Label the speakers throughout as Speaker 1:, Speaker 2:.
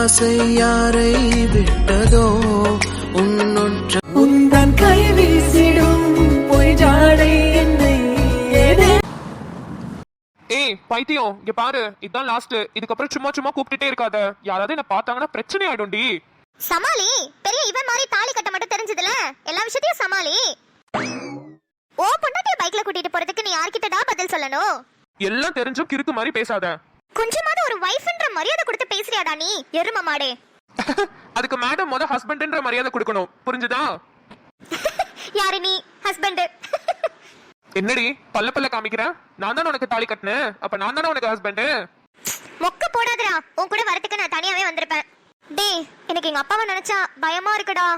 Speaker 1: ஆசை யாரை விட்டதோ உன்னொற்ற
Speaker 2: உந்தன் கை வீசிடும் பொய் ஜாடை என்னை
Speaker 3: ஏய் பைத்தியம், இங்க பாரு, இதுதான் லாஸ்ட். இதுக்கப்புறம் சும்மா சும்மா கூப்பிட்டுட்டே இருக்காத. யாராவது என்ன பார்த்தாங்கன்னா பிரச்சனை ஆயிடும்டி.
Speaker 4: சமாளி. பெரிய இவன் மாதிரி தாலி கட்ட மட்டும் தெரிஞ்சதுல எல்லா விஷயத்தையும் சமாளி. ஓ பொண்டாட்டிய பைக்ல கூட்டிட்டு போறதுக்கு நீ யார்கிட்டடா பதில் சொல்லணும்?
Speaker 3: எல்லாம் தெரிஞ்சும் கிறுக்கு மாதிரி பேசாத.
Speaker 4: கொஞ்சமாவது ஒரு வைஃப்ன்ற மரியாதை கொடுத்து பேசுறியாடா நீ எரும மாடே?
Speaker 3: அதுக்கு மேடம் முத ஹஸ்பண்ட்ன்ற மரியாதை கொடுக்கணும், புரிஞ்சுதா?
Speaker 4: யாரு நீ ஹஸ்பண்ட்?
Speaker 3: என்னடி பல்ல பல்ல காமிக்கிற? நான் தானே உனக்கு தாலி கட்டினேன், அப்ப நான் தானே உனக்கு ஹஸ்பண்ட்.
Speaker 4: மொக்க போடாதடா, உன் கூட வரதுக்கு நான் தனியாவே வந்திருப்பேன். டேய் எனக்கு எங்க அப்பாவை நினைச்சா பயமா இருக்குடா.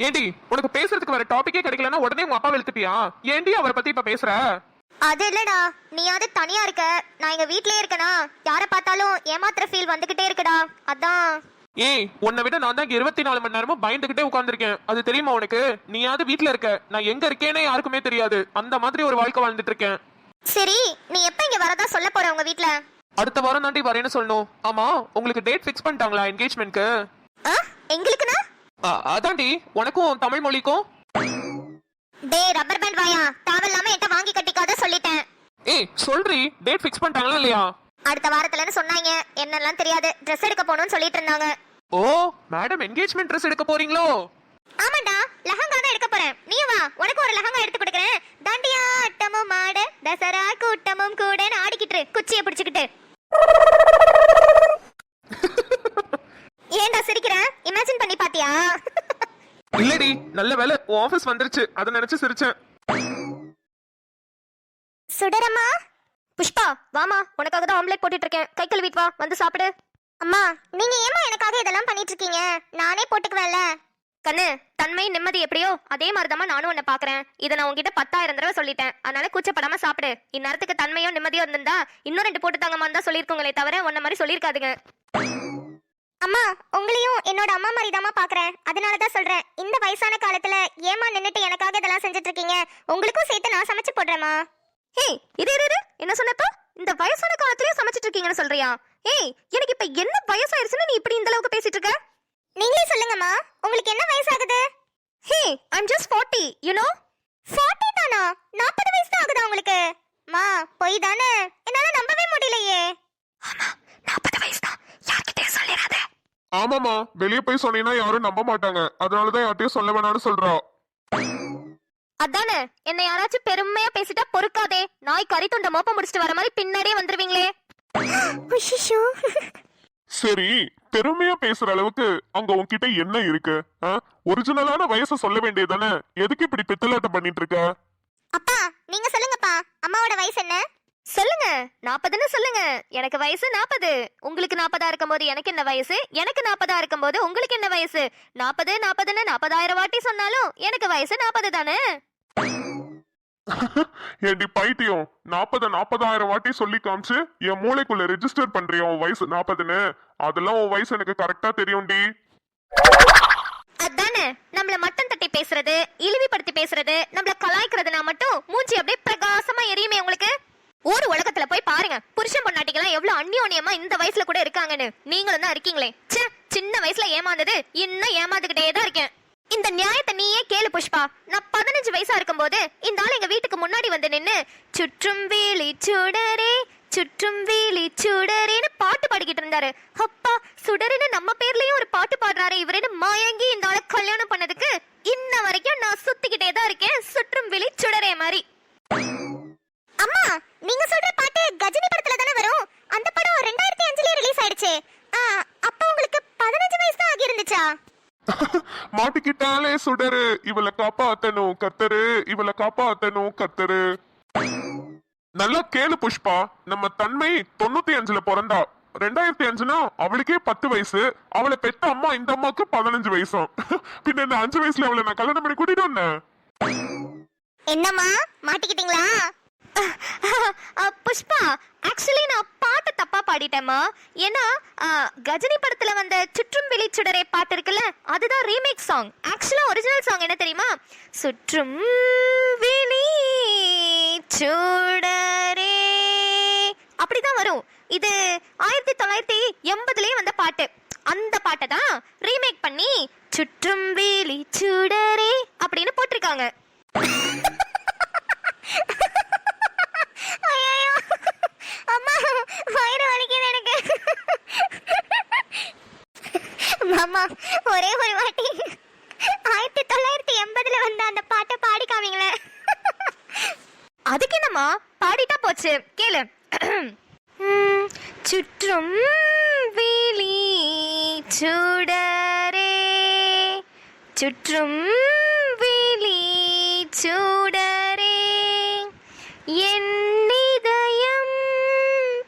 Speaker 3: ஏண்டி உனக்கு பேசுறதுக்கு வேற டாபிக்கே கிடைக்கலன்னா உடனே உங்க அப்பா வெளுத்துப்பியா? ஏண்டி அவரை பத்தி இப்ப பேசுற?
Speaker 4: அது இல்லடா, நீயாவது தனியா இருக்க, நான் எங்க வீட்லயே இருக்கனா, யார பார்த்தாலும் ஏமாத்துற ஃபீல் வந்துகிட்டே இருக்குடா, அதான்.
Speaker 3: ஏய் உன்னை விட நான் தான் 24 மணி நேரமும் பயந்துகிட்டே உட்கார்ந்துருக்கேன், அது தெரியுமா உனக்கு? நீயாவது வீட்டுல இருக்க, நான் எங்க இருக்கேனே யாருக்குமே தெரியாது. அந்த மாதிரி ஒரு வாழ்க்கை வாழ்ந்துட்டு இருக்கேன்.
Speaker 4: சரி நீ எப்ப இங்க வரதா சொல்ல போற உங்க வீட்ல?
Speaker 3: அடுத்த வாரம் தாண்டி வரேன்னு சொல்லணும். ஆமா உங்களுக்கு டேட் ஃபிக்ஸ் பண்ணிட்டாங்களா என்கேஜ்மென்ட்க்கு?
Speaker 4: எங்களுக்குனா?
Speaker 3: அதான்டி உனக்கும் தமிழ் மொழிக்கும்.
Speaker 4: டேய் ரப்பர் பேண்ட் வாயா, தேவையில்லாம என்கிட்ட வாங்கி கட்டிக்காத சொல்லிட்டேன்.
Speaker 3: ஏய் சொல்றி, டேட் ஃபிக்ஸ் பண்ணிட்டாங்களா இல்லையா?
Speaker 4: அடுத்த வாரத்துலன்னு சொன்னாங்க, என்னெல்லாம் தெரியாது. Dress எடுக்க போணும்னு சொல்லிட்டு இருந்தாங்க.
Speaker 3: ஓ மேடம் என்கேஜ்மென்ட் Dress எடுக்க போறீங்களோ?
Speaker 4: ஆமாடா, லெஹங்கா தான் எடுக்க போறேன். நீ வா, உனக்கு ஒரு லெஹங்கா எடுத்து கொடுக்கறேன். தாண்டியா ஆட்டமும் ஆட தசரா கூட்டமும் கூடன்னு ஆடிக்கிட்டு குச்சியை பிடிச்சிக்கிட்டு. ஏன்டா சிரிக்கிற? இமேஜின் பண்ணி பாத்தியா?
Speaker 3: இல்லடி, நல்ல வேளை உன் ஆபீஸ் வந்துருச்சு, அத நினைச்சு சிரிச்சேன்.
Speaker 4: சுடரம்மா. புஷ்பா வாமா, உனக்காக தான் ஆம்லெட் போட்டுட்டு இருக்கேன், கை கழுவிட்டு வா, வந்து சாப்பிடு. அம்மா நீங்க ஏமா எனக்காக இதெல்லாம் பண்ணிட்டு இருக்கீங்க? நானே போட்டுக்குவேன்ல. கண்ணு, தன்மை நிம்மதி எப்படியோ அதே மாதிரிதாம்மா நானும் உன்னை பாக்குறேன். இதை நான் உங்ககிட்ட 10,000 தடவை சொல்லிட்டேன், அதனால கூச்சப்படாம சாப்பிடு. இந்நேரத்துக்கு தன்மையோ நிம்மதியோ இருந்திருந்தா இன்னும் 2 போட்டு தாங்கம்மான்னு தான் சொல்லியிருக்கோங்களே தவிர உன்ன மாதிரி சொல்லியிருக்காதுங்க. அம்மா உங்களையும் என்னோட அம்மா மாதிரி தாம்மா பாக்குறேன், அதனாலதான் சொல்றேன். இந்த வயசான காலத்துல ஏமா நின்னுட்டு எனக்காக இதெல்லாம் செஞ்சுட்டு இருக்கீங்க? உங்களுக்கும் சேர்த்து நான் சமைச்சு போடுறேம்மா. ஏய் இரு இரு, என்ன சொன்னப்ப? இந்த வயசான காலத்திலேயே சமைச்சிட்டு இருக்கீங்கன்னு சொல்றியா? ஏய் எனக்கு இப்ப என்ன வயசாயிருச்சுன்னு நீ இப்படி இந்த அளவுக்கு பேசிட்டு இருக்க? நீங்களே சொல்லுங்கம்மா, உங்களுக்கு என்ன வயசாகுது? ஹே ஐ அம் ஜஸ்ட் 40, you know. 40 தானா? 40 வயசு தான் ஆகுதா உங்களுக்கு? மா போய் தானே, என்னால நம்பவே முடியலையே. ஆமா 40 வயசு தான், யார்கிட்டயும் சொல்லிராத.
Speaker 3: ஆமாமா, வெளியே போய் சொன்னீங்கன்னா யாரும் நம்ப மாட்டாங்க, அதனாலதான் யார்ட்டையும் சொல்ல வேணாம்னு சொல்றா.
Speaker 4: அதானே, என்ன யாராச்சும் பெருமையா பேசிட்டா பொறுக்காதே, நாய் கறி துண்ட மோப்ப முடிச்சிட்டு வர மாதிரி பின்னாடியே வந்துருவீங்களே.
Speaker 3: சரி, பெருமையா பேசுற அளவுக்கு அங்க உன்கிட்ட என்ன இருக்கு? ஒரிஜினலான வயசை சொல்ல வேண்டியதானே, எதுக்கு இப்படி பித்தலாட்டம் பண்ணிட்டு இருக்க?
Speaker 4: அப்பா நீங்க சொல்லுங்கப்பா, அம்மாவோட வயசு என்ன? சொல்லுங்க. 40ன்னு சொல்லுங்க. எனக்கு வயசு 40. உங்களுக்கு 40 இருக்கும்போது எனக்கு என்ன வயசு? எனக்கு 40 இருக்கும்போது உங்களுக்கு என்ன வயசு? 40 40ன்னு 40,000 வாட்டி சொன்னாலும் எனக்கு வயசு 40 தானே.
Speaker 3: ஏண்டி பைத்தியம், 40,000 வாட்டி சொல்லி காமிச்சு என் மூளைக்குள்ள ரெஜிஸ்டர் பண்றியா உன் வயசு 40ன்னு? அதெல்லாம் உன் வயசு எனக்கு கரெக்டா தெரியும்டி.
Speaker 4: அதானே, நம்மள மட்டம் தட்டி பேசுறது, இழிவுபடுத்தி பேசுறது, நம்மள கலாய்க்கிறதுனா மட்டும் மூஞ்சி அப்படியே பிரகாசமா எரியுமே உங்களுக்கு. ஒரு உலகத்துல போய் பாருங்க, புருஷன் பொண்டாட்டிக்கெல்லாம் எவ்வளவு அந்யோன்யமா இந்த வயசுல கூட இருக்காங்கன்னு. நீங்களும் தான் இருக்கீங்களே. சின்ன வயசுல ஏமாந்தது இன்னும் ஏமாந்துகிட்டே தான் இருக்கேன். இந்த நியாயத்தை நீயே கேளு புஷ்பா. நான் 15 வயசா இருக்கும்போது இந்த ஆள் எங்க வீட்டுக்கு முன்னாடி வந்து நின்னு சுற்றும் வேலி சுடரே சுற்றும் வேலி சுடரேன்னு பாட்டு பாடிக்கிட்டு இருந்தாரு. அப்பா சுடருன்னு நம்ம பேர்லயும் ஒரு பாட்டு பாடுறாரு இவருன்னு மயங்கி இந்த ஆளை கல்யாணம் பண்ணதுக்கு இன்ன வரைக்கும் நான் சுத்திக்கிட்டே தான் இருக்கேன், சுற்றும் வேலி சுடரே மாதிரி. அம்மா நீங்க சொல்ற பாட்டு கஜினி படத்துல தானே வரும்? அந்த படம் 2005ல ரிலீஸ் ஆயிடுச்சு. அப்ப உங்களுக்கு 15 வயசு தான் ஆகி இருந்துச்சா?
Speaker 3: மாட்டிக்கிட்டாலே சுடரு, இவளை காப்பாத்தணும் கத்தரு, இவளை காப்பாத்தணும் கத்தரு. நல்லா கேளு புஷ்பா, நம்ம தன்மை 95ல பிறந்தா. 2005னா அவளுக்கே 10 வயசு. அவளை பெத்த அம்மா இந்த அம்மாக்கு 15 வயசும். பின்ன இந்த 5 வயசுல அவளை நான் கல்யாணம் பண்ணி கூட்டிட்டு வந்தேன்.
Speaker 4: என்னம்மா மாட்டிக்கிட்டீங்களா? புஷ்பா ஆக்சுவலி நான் பாட்டு தப்பா பாடிட்டேமா. ஏன்னா கஜினி படத்துல வந்த சுற்றும் வெளி சுடரே பாட்டு இருக்குல்ல, அதுதான் ரீமேக் சாங். ஆக்சுவலா ஒரிஜினல் சாங் என்ன தெரியுமா? சுற்றும் வெளி சுடரே அப்படிதான் வரும். இது 1980லயே வந்த பாட்டு. அந்த பாட்டை தான் ரீமேக் பண்ணி சுற்றும் வேலி சுடரே அப்படின்னு போட்டிருக்காங்க. ஐயையோ, அம்மா வயிறு வலிக்குது எனக்கு. மாமா ஒரே ஒரு வாட்டி 1980ல வந்த அந்த பாட்டை பாடி காமிங்களேன். அதுக்கு என்னம்மா, பாடிட்டா போச்சு, கேளு. சுற்றும் வேலி சுடரே சுற்றும் வேலி சுடரே என் இதயம்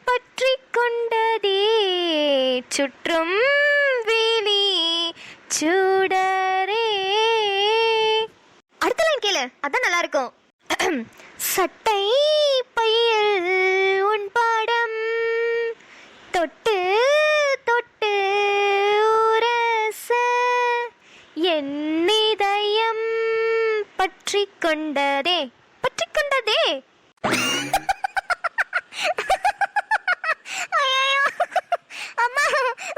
Speaker 4: பற்றி கொண்டதே சுற்றும் வேலி சுடரே. அடுத்த லைன் கேளு, அதான் நல்லா இருக்கும். சட்டை பையில் உன் பாடம் தொட்டு தொட்டு உரச என் இதயம் பற்றி கொண்டதே பற்றி கொண்டதே. ஐயையோ, அம்மா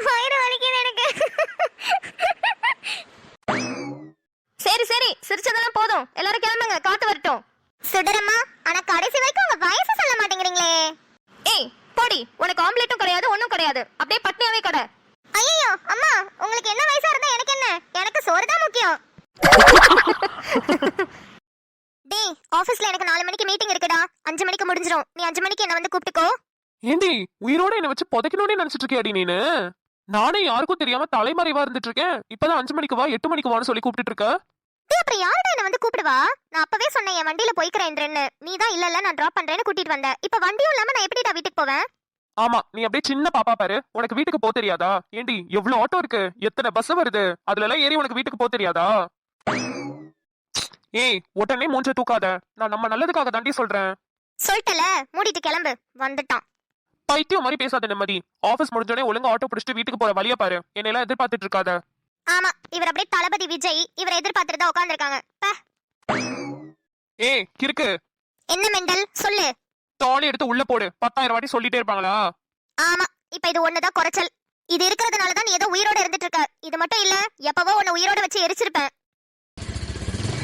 Speaker 4: வயிறு வலிக்குது எனக்கு. சரி சரி, சிரிச்சதெல்லாம் போதும், எல்லாரும் கிளம்புங்க, காத்து வரட்டும். சுடரம்மா, ஆனா கடைசி வரைக்கும் உங்க வயசு சொல்ல மாட்டேங்கிறீங்களே. ஏய் போடி, உனக்கு ஆம்லெட்டும் கிடையாது ஒண்ணும் கிடையாது, அப்படியே பட்னியாவே கடை. ஐயோ அம்மா, உங்களுக்கு என்ன வயசா இருந்தா எனக்கு என்ன, எனக்கு சோறு தான் முக்கியம். டேய், ஆபீஸ்ல எனக்கு 4 மணிக்கு மீட்டிங் இருக்குடா, 5 மணிக்கு முடிஞ்சிரும். நீ 5 மணிக்கு என்ன வந்து கூப்பிட்டுக்கோ.
Speaker 5: ஏண்டி உயிரோட என்ன வச்சு புதைக்கணும்னு நினைச்சிட்டு இருக்கியாடி நீனு? நானே யாருக்கும் தெரியாம தலைமறைவா இருந்துட்டு இருக்கேன். இப்பதான் 5 மணிக்கு வா 8 மணிக்கு வான்னு சொல்லி கூப்பிட்டு இருக்க.
Speaker 4: டேய், அப்புறம் யாருடா என்ன வந்து கூப்பிடுவா? நான் அப்பவே சொன்னேன் என் வண்டியில போய்க்கிறேன்னு. நீ தான் இல்ல நான் டிராப் பண்றேன்னு கூட்டிட்டு வந்த. இப்ப வண்டியும் இல்லாம நான் எப்படிடா வீட்டுக்கு போவேன்?
Speaker 5: ஆமா, நீ அப்படியே சின்ன பாப்பா பாரு, உனக்கு வீட்டுக்கு போக தெரியாதா? ஏண்டி எவ்வளவு ஆட்டோ இருக்கு, எத்தனை பஸ் வருது, அதுல எல்லாம் ஏறி உனக்கு வீட்டுக்கு போக தெரியாதா? ஏய், உடனே மூஞ்ச தூக்காத, நான் நம்ம நல்லதுக்காக தாண்டி சொல்றேன்.
Speaker 4: சொல்லிட்டல, மூடிட்டு கிளம்பு. வந்துட்டான்.
Speaker 5: பைத்தியம் மாதிரி பேசாத நிம்மதி. ஆபீஸ் முடிஞ்சோடனே ஒழுங்கா ஆட்டோ பிடிச்சிட்டு வீட்டுக்கு போற வழிய பாரு, என்னையெல்லாம் எதிர்பார்த்துட்டு இருக்காத.
Speaker 4: ஆமா, இவர் அப்படியே தளபதி விஜய், இவரை எதிர்பார்த்துட்டு தான் உட்கார்ந்திருக்காங்க.
Speaker 5: ஏய் கிறுக்கு,
Speaker 4: என்ன மெண்டல் சொல்லு.
Speaker 5: தாலி எடுத்து உள்ள போடு, 10,000 வாட்டி சொல்லிட்டே இருப்பாங்களா?
Speaker 4: ஆமா, இப்ப இது ஒண்ணுதான் குறைச்சல். இது இருக்கிறதுனால தான் நீ ஏதோ உயிரோட இருந்துட்டு இருக்க. இது மட்டும் இல்ல, எப்பவோ உன்னை உயிரோட வச்சு எரிச்சிருப்பேன்.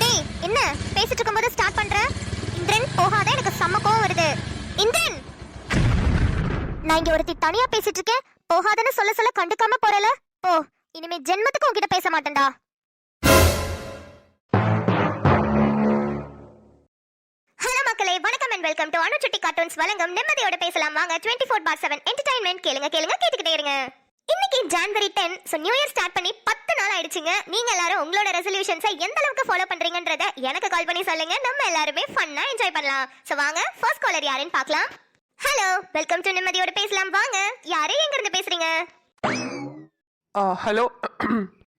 Speaker 4: டேய், என்ன பேசிட்டு இருக்கும்போது ஸ்டார்ட் பண்ற? இந்திரன் போகாத, எனக்கு செம்ம கோவம் வருது. இந்திரன், நான் இங்க ஒருத்தி தனியா பேசிட்டு இருக்கேன், போகாதன்னு சொல்ல சொல்ல கண்டுக்காம போறல. ஓ, இனிமே ஜென்மத்துக்கு உன்கிட்ட பேச மாட்டேன்டா. ஹலோ மக்களே, வணக்கம் அண்ட் வெல்கம் டு அனுச்சுட்டி கார்ட்டூன்ஸ் வழங்கும் நிம்மதியோட பேசலாம் வாங்க 24/7 என்டர்டைன்மெண்ட். கேளுங்க கேளுங்க கேட்டுக்கிட்டே இருங்க. இன்னைக்கு ஜனவரி 10, சோ நியூ இயர் ஸ்டார்ட் பண்ணி 10 நாள் ஆயிடுச்சுங்க. நீங்க எல்லாரும் உங்களோட ரெசல்யூஷன்ஸை எந்த அளவுக்கு ஃபாலோ பண்றீங்கன்றத எனக்கு கால் பண்ணி சொல்லுங்க. நம்ம எல்லாருமே ஃபன்னா என்ஜாய் பண்ணலாம். சோ வாங்க ஃபர்ஸ்ட் காலர் யாருன்னு பார்க்கலாம். ஹலோ, வெல்கம் டு நிம்மதியோட பேசலாம் வாங்க. யாரு எங்க இருந்து பேசுறீங்க?
Speaker 5: Hello.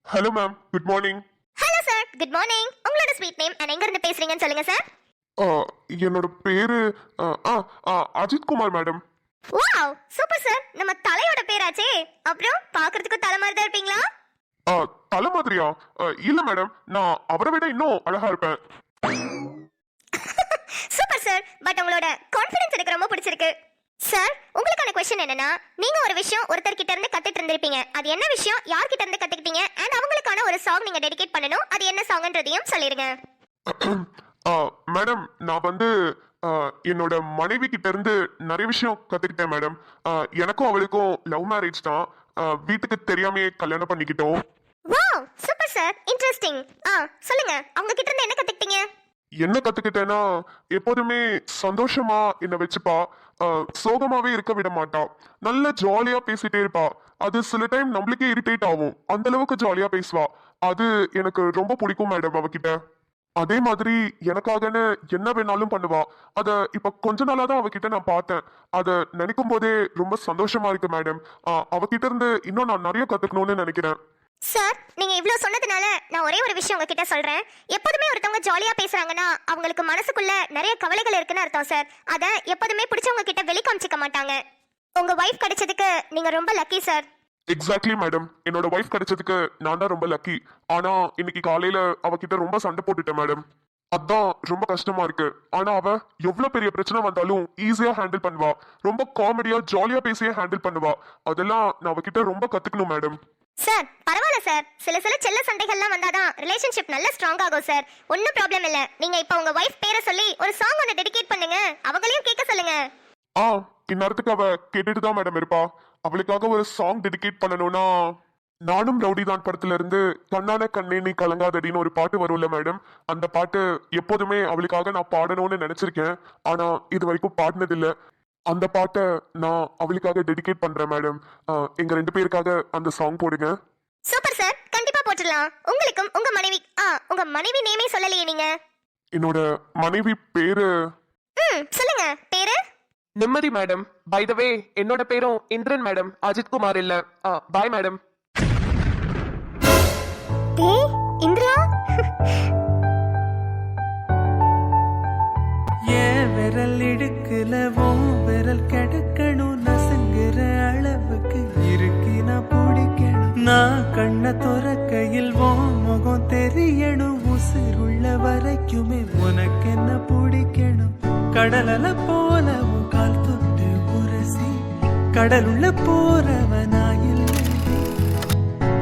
Speaker 3: Hello ma'am, good morning.
Speaker 4: Hello sir, good morning. உங்களோட ஸ்வீட் நேம் அண்ட் எங்க இருந்து பேசுறீங்கன்னு சொல்லுங்க சார்.
Speaker 3: என்னோட பேரு Ajith Kumar madam.
Speaker 4: Wow, super sir. நம்ம தலையோட பேராச்சே. அப்புறம் பாக்குறதுக்கு தலை மாதிரி தான் இருப்பீங்களா?
Speaker 3: தலை மாதிரியா? இல்ல மேடம், நான் அவரை விட இன்னும் அழகா இருப்பேன்.
Speaker 4: சூப்பர் சார், பட் உங்களோட கான்ஃபிடன்ஸ் எனக்கு ரொம்ப பிடிச்சிருக்கு. சார், உங்களுக்கான क्वेश्चन என்னன்னா, நீங்க ஒரு விஷயம் ஒருத்தர் கிட்ட இருந்து கத்துட்டு இருந்திருப்பீங்க. அது என்ன விஷயம், யார் கிட்ட இருந்து கத்துக்கிட்டீங்க, அண்ட் அவங்களுக்கான ஒரு சாங் நீங்க டெடிகேட் பண்ணனும். அது என்ன சாங்ன்றதையும் சொல்லிருங்க.
Speaker 3: மேடம், நான் வந்து என்னோட மனைவி கிட்ட இருந்து நிறைய விஷயம் கத்துக்கிட்டேன் மேடம். எனக்கும் அவளுக்கும் லவ் மேரேஜ் தான். வீட்டுக்கு தெரியாமே கல்யாணம் பண்ணிக்கிட்டோம்.
Speaker 4: Wow, super sir, interesting. சொல்லுங்க, அவங்க கிட்ட இருந்து என்ன கத்துக்கிட்டீங்க?
Speaker 3: என்ன கத்துக்கிட்டேன்னா, எப்போதுமே சந்தோஷமா என்ன வச்சுப்பா, சோகமாவே இருக்க விட மாட்டா. நல்ல ஜாலியா பேசிட்டே இருப்பா. அது சில டைம் நம்மளுக்கே இரிட்டேட் ஆகும், அந்த அளவுக்கு ஜாலியா பேசுவா. அது எனக்கு ரொம்ப பிடிக்கும் மேடம் அவகிட்ட. அதே மாதிரி எனக்காகன்னு என்ன வேணாலும் பண்ணுவா. அத இப்ப கொஞ்ச நாளா தான் அவகிட்ட நான் பார்த்தேன். அத நினைக்கும் போதே ரொம்ப சந்தோஷமா இருக்கு மேடம். அவகிட்ட இருந்து இன்னும் நான் நிறைய கத்துக்கணும்னு நினைக்கிறேன்.
Speaker 4: சார், நீங்க இவ்ளோ சொன்னதுனால நான் ஒரே ஒரு விஷயம் உங்ககிட்ட சொல்றேன். எப்போதுமே ஒருத்தவங்க ஜாலியா பேசுறாங்கன்னா அவங்களுக்கு மனசுக்குள்ள நிறைய கவலைகள் இருக்குன்னு அர்த்தம் சார். அத எப்போதுமே பிடிச்சவங்க கிட்ட வெளிக்காமிச்சிக்க மாட்டாங்க. உங்க வைஃப் கிடைச்சதுக்கு நீங்க ரொம்ப லக்கி சார்.
Speaker 3: எக்ஸாக்ட்லி மேடம், என்னோட ஒய்ஃப் கிடைச்சதுக்கு நான் தான் ரொம்ப லக்கி. ஆனா இன்னைக்கு காலையில அவகிட்ட ரொம்ப சண்டை போட்டுட்டேன் மேடம். அதான் ரொம்ப கஷ்டமா இருக்கு. ஆனா அவ எவ்வளவு பெரிய பிரச்சனை வந்தாலும் ஈஸியா ஹேண்டில் பண்ணுவா. ரொம்ப காமெடியா ஜாலியா பேசியே ஹேண்டில் பண்ணுவா. அதெல்லாம் நான் அவகிட்ட ரொம்ப கத்துக்கணும் மேடம்.
Speaker 4: சார் பரவாயில்ல சார், சில செல்ல சண்டைகள்லாம் வந்தாதான் ரிலேஷன்ஷிப் நல்ல ஸ்ட்ராங் ஆகும் சார். ஒன்றும் ப்ராப்ளம் இல்ல. நீங்க இப்ப உங்க வைஃப் பேரை சொல்லி ஒரு சாங் ஒன்று டெடிகேட் பண்ணுங்க, அவங்களையும் கேட்க சொல்லுங்க.
Speaker 3: இந்நேரத்துக்கு அவ கேட்டுட்டு தான் மேடம் இருப்பா. அவளுக்காக ஒரு சாங் டெடிகேட் பண்ணணும்னா நானும் ரவுடிதான் படத்துல இருந்து கண்ணான கண்ணே நீ கலங்காதடின்னு ஒரு பாட்டு வரும்ல மேடம், அந்த பாட்டு எப்போதுமே அவளுக்காக நான் பாடணும்னு நினைச்சிருக்கேன். ஆனா இது வரைக்கும் பாடினதில்ல. அந்த பாட்டை நான் அவளுக்காக டெடிகேட் பண்றேன் மேடம். எங்க 2 பேருக்காக அந்த சாங் போடுங்க.
Speaker 4: சூப்பர் சார், கண்டிப்பா போட்டுடலாம். உங்களுக்கும் உங்க மனைவி நேமே சொல்லலையே நீங்க.
Speaker 3: என்னோட மனைவி பேரு
Speaker 4: சொல்லுங்க பேரு.
Speaker 5: நிம்மதி மேடம். பை த வே என்னோட பேரும் இந்திரன் மேடம், அஜித் குமார் இல்ல. Bye madam.
Speaker 4: ஏய் இந்திரா,
Speaker 2: ஏன் விரல் இடுக்குல உன் விரல் கிடக்கணும், நசுங்குற அளவுக்கு இருக்கு நான் பிடிக்கணும். நான் கண்ண துறக்கையில் உன் முகம் தெரியணும், உசுருள்ள வரைக்குமே உனக்கு என்ன பிடிக்கணும். கடலல போல உன் கால் தொட்டு உரசி, கடலுள்ள போறவனாயில்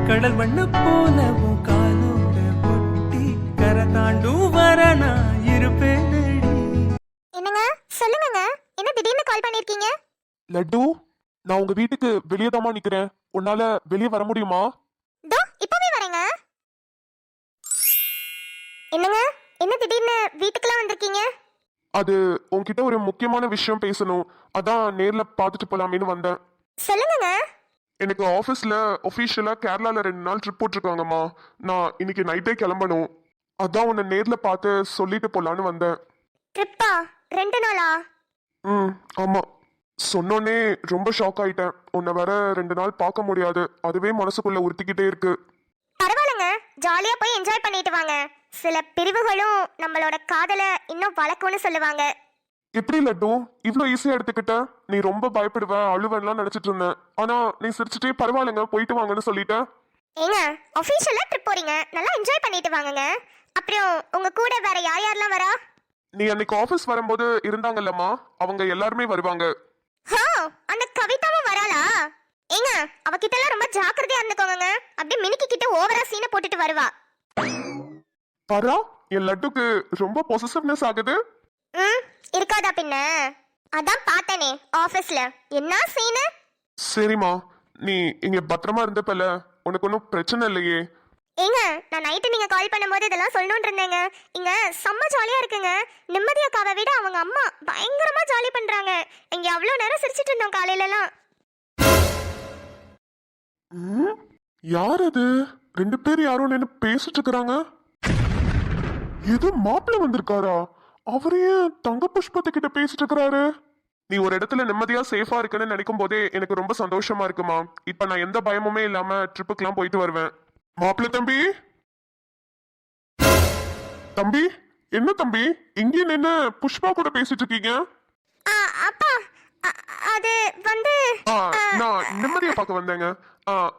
Speaker 2: கடல் மண்ண போல உன் காலோட ஒட்டி, கரை தாண்டும் வர நான் இருப்பேனடி.
Speaker 4: என்னங்க சொல்லுங்க, என்ன திடீர்னு கால் பண்ணிருக்கீங்க?
Speaker 3: லட்டு, நான் உங்க வீட்டுக்கு வெளியே தாமா நிக்கிறேன். உன்னால வெளியே வர முடியுமா?
Speaker 4: தோ இப்பவே வரேங்க. என்னங்க, என்ன திடீர்னு வீட்டுக்குலாம் வந்திருக்கீங்க?
Speaker 3: அது உன்கிட்ட ஒரு முக்கியமான விஷயம் பேசணும். அதான் நேர்ல பார்த்துட்டு போலாமேன்னு வந்தேன்.
Speaker 4: சொல்லுங்க.
Speaker 3: எனக்கு ஆஃபீஸில் ஒஃபிஷியலாக கேரளாவில் 2 நாள் ட்ரிப் போட்டிருக்காங்கம்மா. நான் இன்னைக்கு நைட்டே கிளம்பணும். அதான் உன்னை நேரில் பார்த்து சொல்லிட்டு போகலான்னு வந்தேன்.
Speaker 4: ட்ரிப்பா? 2 நாளா?
Speaker 3: ஆமாம். சொன்னோன்னே ரொம்ப ஷாக் ஆயிட்டேன். உன்னை வர 2 நாள் பார்க்க முடியாது, அதுவே மனசுக்குள்ள உறுத்திக்கிட்டே இருக்கு.
Speaker 4: பரவாயில்லங்க, ஜாலியா போய் என்ஜாய் பண்ணிட்டு வாங்க. சில பிரிவுகளும் நம்மளோட காதலை இன்னும் வளர்க்கும்னு சொல்லுவாங்க.
Speaker 3: எப்படி லட்டு இவ்வளோ ஈஸியாக எடுத்துக்கிட்ட? நீ ரொம்ப பயப்படுவ அழுவெல்லாம் நினச்சிட்டு இருந்தேன். ஆனால் நீ சிரிச்சுட்டே பரவாயில்லைங்க போயிட்டு வாங்கன்னு சொல்லிட்ட.
Speaker 4: ஏங்க ஆஃபீஷியலா ட்ரிப் போறீங்க, நல்லா என்ஜாய் பண்ணிட்டு வாங்கங்க. அப்புறம் உங்க கூட வேற யாரெல்லாம் வரா?
Speaker 3: நீ அன்னைக்கு ஆஃபீஸ் வரும்போது இருந்தாங்கல்லம்மா, அவங்க எல்லாருமே வருவாங்க.
Speaker 4: அந்த கவிதாவும் வராளா? ஏங்க அவகிட்ட எல்லாம் ரொம்ப ஜாக்கிரதையா இருந்துக்கோங்க, அப்படியே மினிக்கி கிட்ட ஓவரா சீனை போட்டுட்டு வருவா.
Speaker 3: பரா, என் லட்டுக்கு ரொம்ப பொசசிவ்னஸ் ஆகுது.
Speaker 4: இருக்காதா பின்ன? அதான் பார்த்தனே ஆபீஸ்ல என்ன சீனு.
Speaker 3: சரிம்மா, நீ இங்க பத்திரமா இருந்தப்பல உனக்கு ஒன்றும் பிரச்சனை இல்லையே?
Speaker 4: ஏங்க நான் நைட்டு நீங்க கால் பண்ணும்போது இதெல்லாம் சொல்லணும்னு இருந்தேங்க. இங்க செம்ம ஜாலியா இருக்குங்க. நிம்மதி அக்காவை விட அவங்க அம்மா பயங்கரமா ஜாலி பண்றாங்க. இங்க அவ்வளவு நேரம் சிரிச்சிட்டு இருந்தோம் காலையிலலாம்.
Speaker 3: யார் அது? 2 பேர் யாரும் நின்று பேசிட்டு இருக்கிறாங்க. ஏதோ மாப்பிள்ள வந்திருக்காரா? அவரையே தங்க புஷ்பத்து கிட்ட பேசிட்டு இருக்கிறாரு. நீ ஒரு இடத்துல நிம்மதியா சேஃபா இருக்குன்னு நினைக்கும் போதே எனக்கு ரொம்ப சந்தோஷமா இருக்குமா. இப்ப நான் எந்த பயமுமே இல்லாம ட்ரிப்புக்கெல்லாம் போயிட்டு வருவேன். மாப்பிள்ள தம்பி, தம்பி என்ன தம்பி இங்கே நின்று புஷ்பா கூட பேசிட்டு இருக்கீங்க?
Speaker 4: அப்பா அது வந்து
Speaker 3: நான் நிம்மதியா பார்க்க வந்தேங்க.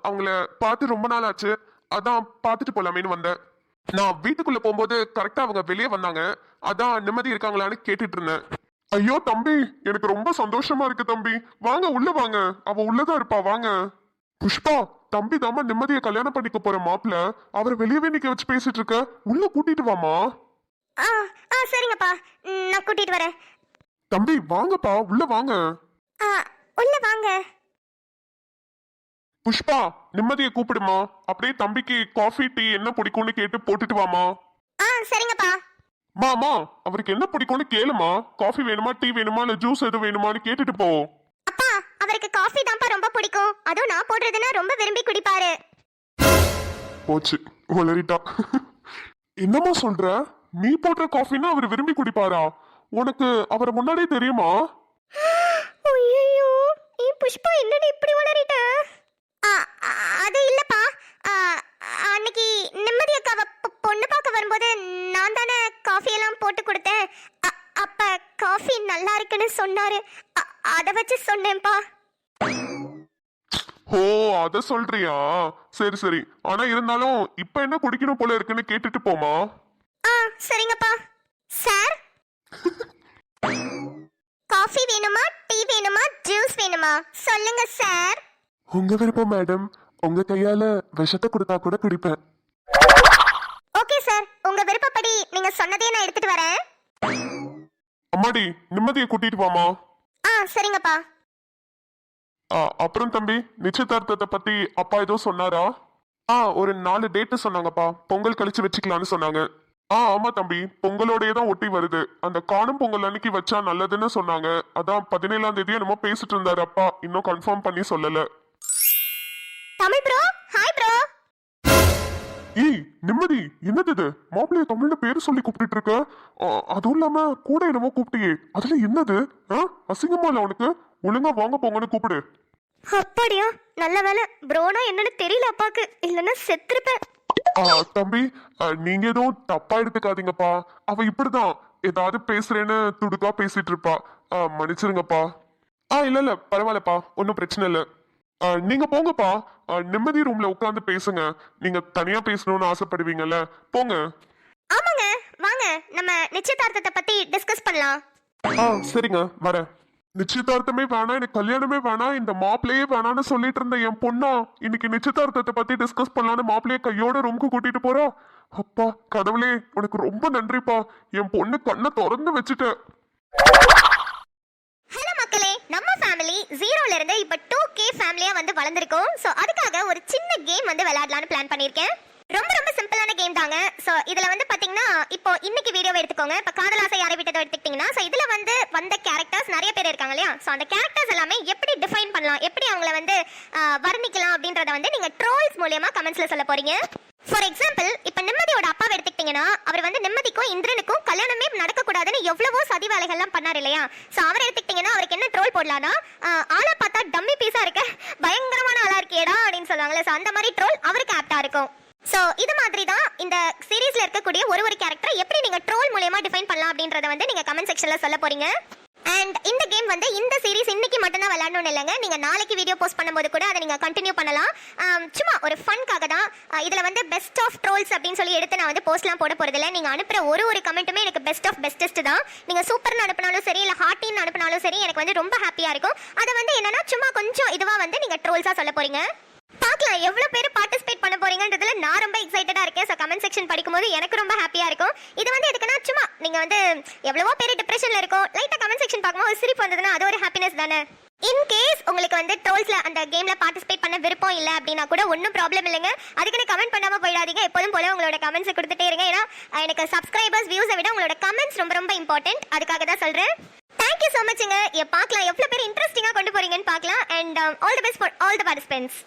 Speaker 3: அவங்கள பார்த்து ரொம்ப நாள் ஆச்சு, அதான் பார்த்துட்டு போலாமேன்னு வந்தேன். நான் வீட்டுக்குள்ள போகும்போது கரெக்டா அவங்க வெளியே வந்தாங்க, அதான் நிம்மதி இருக்காங்களான்னு கேட்டுட்டு இருந்தேன். ஐயோ தம்பி, எனக்கு ரொம்ப சந்தோஷமா இருக்கு தம்பி. வாங்க உள்ள வாங்க, அவ உள்ளதான் இருப்பா, வாங்க. புஷ்பா, தம்பி தாமா நிம்மதியை கல்யாணம் பண்ணிக்க போற மாப்பிள்ள, அவரை வெளியவே நிக்க வச்சு பேசிட்டு இருக்க, உள்ள கூட்டிட்டு வாமா.
Speaker 4: சரிங்கப்பா, நான் கூட்டிட்டு வரேன்.
Speaker 3: தம்பி வாங்கப்பா, உள்ள வாங்க.
Speaker 4: உள்ள வாங்க.
Speaker 3: புஷ்பா, நிம்மதியை கூப்பிடுமா. அப்படியே தம்பிக்கு காஃபி டீ என்ன பிடிக்கும்னு கேட்டு போட்டுட்டு வாமா.
Speaker 4: சரிங்கப்பா.
Speaker 3: மாமா, அவருக்கு என்ன பிடிக்கும்னு கேளுமா. காஃபி வேணுமா, டீ வேணுமா, இல்ல ஜூஸ் எது வேணுமான்னு கேட்டுட்டு போ.
Speaker 4: அப்பா, அவருக்கு காஃபி தான்ப்பா ரொம்ப பிடிக்கும். அதுவும் நான் போடுறதுன்னா ரொம்ப விரும்பி குடிப்பாரு.
Speaker 3: போச்சு, உளறிட்டா. என்னமா சொல்ற? நீ போடுற காஃபின்னா அவர் விரும்பி குடிப்பாரா? உனக்கு அவரை முன்னாடியே தெரியுமா?
Speaker 4: ஐயோ, புஷ்பா என்னடி இப்படி உளறிட்ட? அது இல்லப்பா, அன்னைக்கு நிம்மதி அக்காவை பொண்ணு பார்க்க வரும்போது நான் தானே காஃபி எல்லாம் போட்டு கொடுத்தேன். அப்ப காஃபி நல்லா இருக்குன்னு சொன்னாரு, அதை வச்சு சொன்னேன்ப்பா.
Speaker 3: ஓ, அத சொல்றியா? சரி சரி. ஆனா இருந்தாலும் இப்ப என்ன குடிக்கணும் போல இருக்குன்னு கேட்டுட்டு போமா.
Speaker 4: சரிங்கப்பா. சார், காஃபி வேணுமா, டீ வேணுமா, ஜூஸ் வேணுமா? சொல்லுங்க சார்.
Speaker 3: உங்க விருப்பம் மேடம். உங்க கையால விஷத்தை கொடுத்தா கூட குடிப்பேன்.
Speaker 4: ஓகே சார், உங்க விருப்பப்படி நீங்க சொன்னதே நான் எடுத்துட்டு வரேன்.
Speaker 3: அம்மாடி, நிம்மதியை கூட்டிட்டு வாமா.
Speaker 4: சரிங்கப்பா.
Speaker 3: அப்புறம் தம்பி, நிச்சயதார்த்தத்தை பத்தி அப்பா ஏதோ சொன்னாரா? ஒரு 4 டேட்டு சொன்னாங்கப்பா. பொங்கல் கழிச்சு வச்சுக்கலாம்னு சொன்னாங்க. ஆமா தம்பி, பொங்கலோடயே தான் ஒட்டி வருது. அந்த காணும் பொங்கல் அன்னைக்கு வச்சா நல்லதுன்னு சொன்னாங்க. அதான் 17ஆம் தேதி என்னமோ பேசிட்டு இருந்தாரு அப்பா. இன்னும் கன்ஃபார்ம் பண்ணி சொல்லல.
Speaker 4: Tamil bro, hi bro.
Speaker 3: ஏய் நிம்மதி, என்னது இது? மாப்பிள்ளைய தமிழ்ல பேரு சொல்லி கூப்பிட்டு இருக்க. அதுவும் இல்லாம கூட என்னமோ கூப்பிட்டியே, அதுல என்னது? அசிங்கமா இல்ல உனக்கு? ஒழுங்கா வாங்க போங்கன்னு கூப்பிடு.
Speaker 4: அப்படியா? நல்ல வேலை, ப்ரோனா என்னன்னு தெரியல அப்பாக்கு, இல்லைன்னா செத்துருப்பேன்.
Speaker 3: தம்பி, நீங்க எதுவும் தப்பா எடுத்துக்காதீங்கப்பா. அவ இப்படிதான் ஏதாவது பேசுறேன்னு துடுக்கா பேசிட்டு இருப்பா. மன்னிச்சிருங்கப்பா. இல்ல பரவாயில்லப்பா, ஒன்னும் பிரச்சனை இல்ல. நீங்க போங்கப்பா. நிம்மதி ரூம்ல உட்கார்ந்து பேசுங்க. நீங்க தனியா பேசணும்னு ஆசைப்படுவீங்கல்ல, போங்க.
Speaker 4: ஆமாங்க, வாங்க நம்ம நிச்சயதார்த்தத்தை பத்தி டிஸ்கஸ் பண்ணலாம்.
Speaker 3: சரிங்க, வரேன். நிச்சயதார்த்தமே வேணாம், எனக்கு கல்யாணமே வேணாம், இந்த மாப்பிள்ளையே வேணான்னு சொல்லிட்டு இருந்த என் பொண்ணா இன்னைக்கு நிச்சயதார்த்தத்தை பத்தி டிஸ்கஸ் பண்ணலான்னு மாப்பிள்ளைய கையோட ரூமுக்கு கூட்டிட்டு போறா. அப்பா கடவுளே, உனக்கு ரொம்ப நன்றிப்பா. என் பொண்ணு கண்ணை திறந்து வச்சுட்ட.
Speaker 4: ஹலோ மக்களே, நம்ம ஃபேமிலி 0ல இருந்து இப்ப 2K ஃபேமிலியா வந்து வளர்ந்துருக்கோம். சோ அதுக்காக ஒரு சின்ன கேம் வந்து விளையாடலாம்னு பிளான் பண்ணிருக்கேன். ரொம்ப ரொம்ப சிம்பிளான கேம் தாங்க. சோ இதுல வந்து பாத்தீங்கன்னா, இப்போ இன்னைக்கு வீடியோவை எடுத்துக்கோங்க. இப்ப காதலாசை யாரை விட்டதை எடுத்துக்கிட்டீங்கன்னா, சோ இதுல வந்து வந்த கேரக்டர்ஸ் நிறைய பேர் இருக்காங்க இல்லையா? சோ அந்த கேரக்டர்ஸ் எல்லாமே எப்படி டிஃபைன் பண்ணலாம், எப்படி அவங்கள வந்து வர்ணிக்கலாம் அப்படின்றத வந்து நீங்க ட்ரோல்ஸ் மூலமா கமெண்ட்ஸ்ல சொல்ல போறீங்க. ஃபார் எக்ஸாம்பிள், இப்ப நிம்மதியோட அப்பாவை எடுத்துக்கிட்டீங்கன்னா, அவர் வந்து நிம்மதிக்கும் இந்திரனுக்கும் கல்யாணமே நடக்கக்கூடாதுன்னு எவ்வளவோ சதி வேலைகள்லாம் பண்ணார் இல்லையா? சோ அவர் எடுத்துக்கிட்டீங்கன்னா அவருக்கு என்ன ட்ரோல் போடலாம்னா, ஆளை பார்த்தா டம்மி பீஸா இருக்க, பயங்கரமான ஆளா இருக்கேடா அப்படின்னு சொல்லுவாங்கல்ல. சோ அந்த மாதிரி ட்ரோல் அவருக்கு ஆப்டா இருக்கும். சோ இது மாதிரி தான் இந்த சீரீஸ்ல இருக்கக்கூடிய ஒரு கேரக்டரை எப்படி நீங்க ட்ரோல் மூலமா டிஃபைன் பண்ணலாம் அப்படின்றத வந்து நீங்க கமெண்ட் செக்ஷன்ல சொல்ல போறீங்க. அண்ட் இந்த கேம் வந்து இந்த சீரிஸ் இன்னைக்கு மட்டும் தான் விளையாடணும் இல்லைங்க. நீங்க நாளைக்கு வீடியோ போஸ்ட் பண்ணும்போது கூட அதை நீங்க கண்டினியூ பண்ணலாம். சும்மா ஒரு ஃபன்காக தான். இதுல வந்து பெஸ்ட் ஆஃப் ட்ரோல்ஸ் அப்படின்னு சொல்லி எடுத்து நான் வந்து போஸ்ட்லாம் போட போறது இல்லை. நீங்க அனுப்புற ஒரு கமெண்ட்டுமே எனக்கு பெஸ்ட் ஆஃப் பெஸ்டஸ்ட் தான். நீங்க சூப்பர்னு அனுப்பினாலும் சரி, இல்ல ஹார்ட்டின்னு அனுப்பினாலும் சரி, எனக்கு வந்து ரொம்ப ஹாப்பியா இருக்கும். அதை வந்து என்னன்னா சும்மா கொஞ்சம் இதுவா வந்து நீங்க ட்ரோல்ஸா சொல்ல போறீங்க. பார்க்கலாம் எவ்வளவு பேர் பார்ட்டிசிபேட் பண்ண போறீங்கன்றதுல நான் ரொம்ப எக்ஸைட்டடா இருக்கேன். சோ கமெண்ட் செக்ஷன் படிக்கும்போது எனக்கு ரொம்ப ஹாப்பியா இருக்கும். இது வந்து எதுக்குன்னா, சும்மா நீங்க வந்து எவ்வளவோ பேர் டிப்ரெஷன்ல இருக்கும், லைட்டா கமெண்ட் செக்ஷன் பார்க்கும்போது ஒரு சிரிப்பு வந்ததுன்னா அது ஒரு ஹாப்பினஸ் தானே. இன் கேஸ் உங்களுக்கு வந்து ட்ரோல்ஸ்ல அந்த கேம்ல பார்ட்டிசிபேட் பண்ண விருப்பம் இல்ல அப்படின்னா கூட ஒன்றும் ப்ராப்ளம் இல்லைங்க. அதுக்குன்னு கமெண்ட் பண்ணாம போயிடாதீங்க. எப்போதும் போல உங்களோட கமெண்ட்ஸ் கொடுத்துட்டே இருங்க. ஏன்னா எனக்கு சப்ஸ்கிரைபர்ஸ் வியூஸை விட உங்களோட கமெண்ட்ஸ் ரொம்ப ரொம்ப இம்பார்ட்டன்ட். அதுக்காக தான் சொல்றேன். தேங்க்யூ ஸோ மச்ங்க. பார்க்கலாம் எவ்வளவு பேர் இன்ட்ரெஸ்டிங்கா கொண்டு போறீங்கன்னு பார்க்கலாம். And all the best for all the participants.